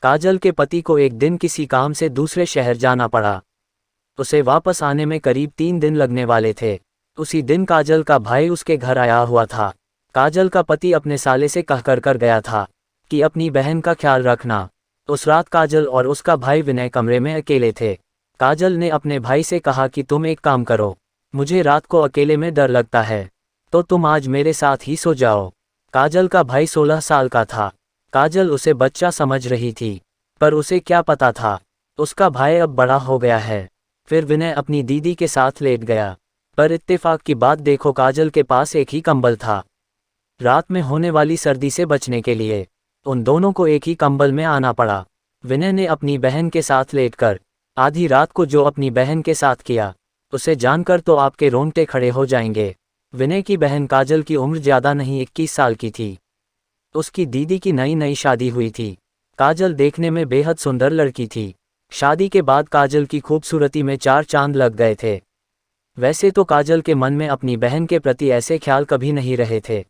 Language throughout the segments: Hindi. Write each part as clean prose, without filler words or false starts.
काजल के पति को एक दिन किसी काम से दूसरे शहर जाना पड़ा। उसे वापस आने में करीब 3 दिन लगने वाले थे। उसी दिन काजल का भाई उसके घर आया हुआ था। काजल का पति अपने साले से कहकर गया था कि अपनी बहन का ख्याल रखना। उस रात काजल और उसका भाई विनय कमरे में अकेले थे। काजल ने अपने भाई से कहा कि तुम एक काम करो, मुझे रात को अकेले में डर लगता है, तो तुम आज मेरे साथ ही सो जाओ। काजल का भाई 16 साल का था। काजल उसे बच्चा समझ रही थी, पर उसे क्या पता था उसका भाई अब बड़ा हो गया है। फिर विनय अपनी दीदी के साथ लेट गया, पर इत्तेफाक की बात देखो काजल के पास एक ही कंबल था। रात में होने वाली सर्दी से बचने के लिए उन दोनों को एक ही कंबल में आना पड़ा। विनय ने अपनी बहन के साथ लेटकर आधी रात को जो अपनी बहन के साथ किया, उसे जानकर तो आपके रोंगटे खड़े हो जाएंगे। विनय की बहन काजल की उम्र ज़्यादा नहीं 21 साल की थी। उसकी दीदी की नई नई शादी हुई थी। काजल देखने में बेहद सुंदर लड़की थी। शादी के बाद काजल की खूबसूरती में 4 चांद लग गए थे। वैसे तो काजल के मन में अपनी बहन के प्रति ऐसे ख्याल कभी नहीं रहे थे,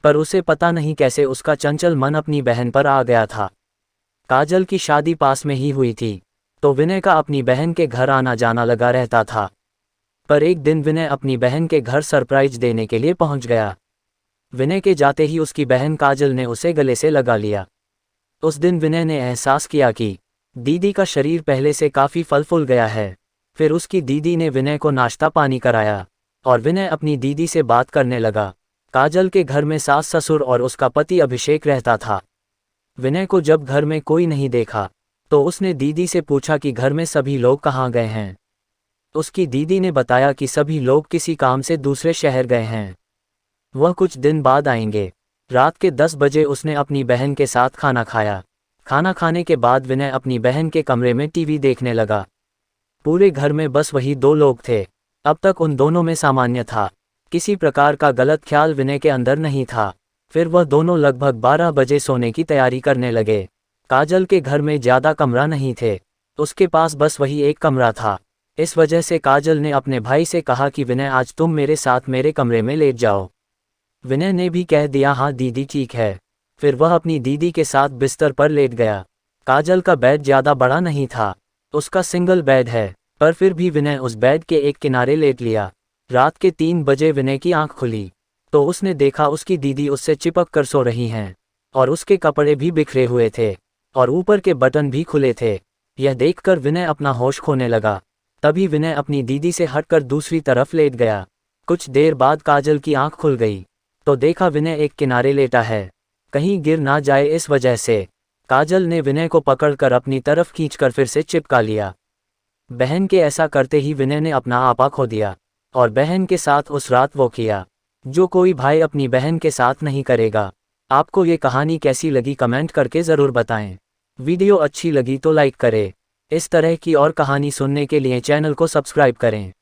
पर उसे पता नहीं कैसे उसका चंचल मन अपनी बहन पर आ गया था। काजल की शादी पास में ही हुई थी, तो विनय का अपनी बहन के घर आना जाना लगा रहता था। पर एक दिन विनय अपनी बहन के घर सरप्राइज देने के लिए पहुंच गया। विनय के जाते ही उसकी बहन काजल ने उसे गले से लगा लिया। उस दिन विनय ने एहसास किया कि दीदी का शरीर पहले से काफ़ी फल फूल गया है। फिर उसकी दीदी ने विनय को नाश्ता पानी कराया और विनय अपनी दीदी से बात करने लगा। काजल के घर में सास ससुर और उसका पति अभिषेक रहता था। विनय को जब घर में कोई नहीं देखा, तो उसने दीदी से पूछा कि घर में सभी लोग कहाँ गए हैं। उसकी दीदी ने बताया कि सभी लोग किसी काम से दूसरे शहर गए हैं, वह कुछ दिन बाद आएंगे। रात के 10 बजे उसने अपनी बहन के साथ खाना खाया। खाना खाने के बाद विनय अपनी बहन के कमरे में टीवी देखने लगा। पूरे घर में बस वही 2 लोग थे। अब तक उन दोनों में सामान्य था, किसी प्रकार का गलत ख्याल विनय के अंदर नहीं था। फिर वह दोनों लगभग 12 बजे सोने की तैयारी करने लगे। काजल के घर में ज़्यादा कमरा नहीं थे, उसके पास बस वही एक कमरा था। इस वजह से काजल ने अपने भाई से कहा कि विनय आज तुम मेरे साथ मेरे कमरे में लेट जाओ। विनय ने भी कह दिया हाँ दीदी ठीक है। फिर वह अपनी दीदी के साथ बिस्तर पर लेट गया। काजल का बेड ज़्यादा बड़ा नहीं था, उसका सिंगल बेड है, पर फिर भी विनय उस बेड के एक किनारे लेट लिया। रात के 3 बजे विनय की आंख खुली तो उसने देखा उसकी दीदी उससे चिपक कर सो रही हैं और उसके कपड़े भी बिखरे हुए थे और ऊपर के बटन भी खुले थे। यह देखकर विनय अपना होश खोने लगा। तभी विनय अपनी दीदी से हटकर दूसरी तरफ लेट गया। कुछ देर बाद काजल की आंख खुल गई तो देखा विनय एक किनारे लेटा है, कहीं गिर ना जाए इस वजह से। काजल ने विनय को पकड़कर अपनी तरफ खींचकर फिर से चिपका लिया। बहन के ऐसा करते ही विनय ने अपना आपा खो दिया और बहन के साथ उस रात वो किया जो कोई भाई अपनी बहन के साथ नहीं करेगा। आपको ये कहानी कैसी लगी कमेंट करके ज़रूर बताएं। वीडियो अच्छी लगी तो लाइक करें। इस तरह की और कहानी सुनने के लिए चैनल को सब्सक्राइब करें।